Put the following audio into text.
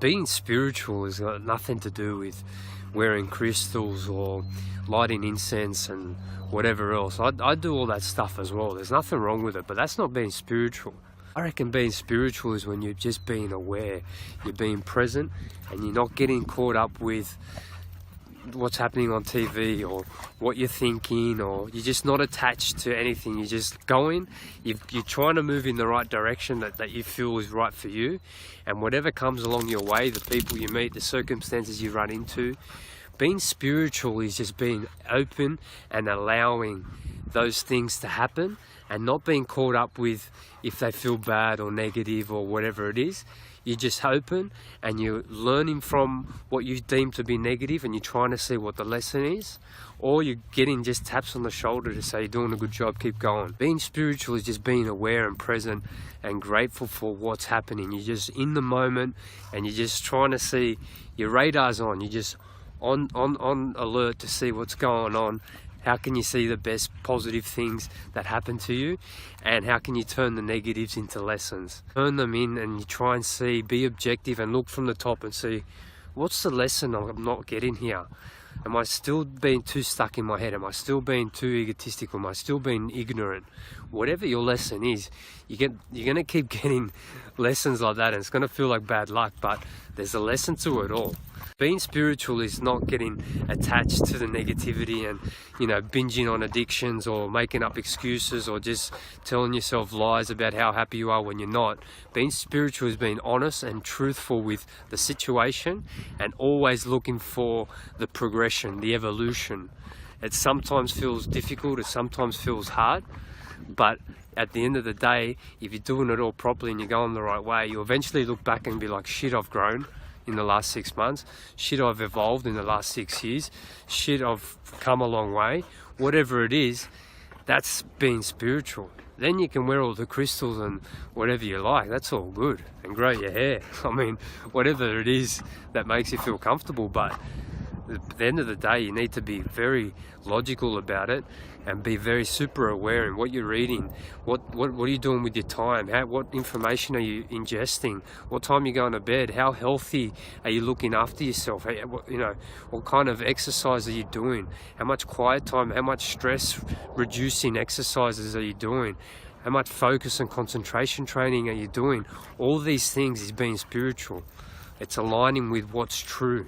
being spiritual has got nothing to do with wearing crystals or lighting incense and whatever else. I do all that stuff as well. There's nothing wrong with it, but that's not being spiritual. I reckon being spiritual is when you're just being aware, you're being present, and you're not getting caught up with what's happening on TV or what you're thinking, or you're just not attached to anything. You're just going, you're trying to move in the right direction that you feel is right for you, and whatever comes along your way, the people you meet, the circumstances you run into. Being spiritual is just being open and allowing those things to happen, and not being caught up with if they feel bad or negative or whatever it is. You're just open and you're learning from what you deem to be negative, and you're trying to see what the lesson is, or you're getting just taps on the shoulder to say you're doing a good job, keep going. Being spiritual is just being aware and present and grateful for what's happening. You're just in the moment and you're just trying to see, your radar's on, you're just on alert to see what's going on. How can you see the best positive things that happen to you, and how can you turn the negatives into lessons? Turn them in and you try and see, be objective and look from the top and see, what's the lesson I'm not getting here? Am I still being too stuck in my head? Am I still being too egotistical? Am I still being ignorant? Whatever your lesson is, you're going to keep getting lessons like that, and it's going to feel like bad luck, but there's a lesson to it all. Being spiritual is not getting attached to the negativity and, binging on addictions or making up excuses or just telling yourself lies about how happy you are when you're not. Being spiritual is being honest and truthful with the situation, and always looking for the progression, the evolution. It sometimes feels difficult, it sometimes feels hard, but at the end of the day, if you're doing it all properly and you're going the right way, you eventually look back and be like, shit, I've grown in the last 6 months, shit, I've evolved in the last 6 years, shit, I've come a long way. Whatever it is, that's being spiritual. Then you can wear all the crystals and whatever you like, that's all good, and grow your hair. I mean, whatever it is that makes you feel comfortable, but at the end of the day, you need to be very logical about it and be very super aware in what you're reading, what are you doing with your time, what information are you ingesting, what time you're going to bed, how healthy are you looking after yourself, what kind of exercise are you doing, how much quiet time, how much stress reducing exercises are you doing, how much focus and concentration training are you doing. All these things is being spiritual. It's aligning with what's true.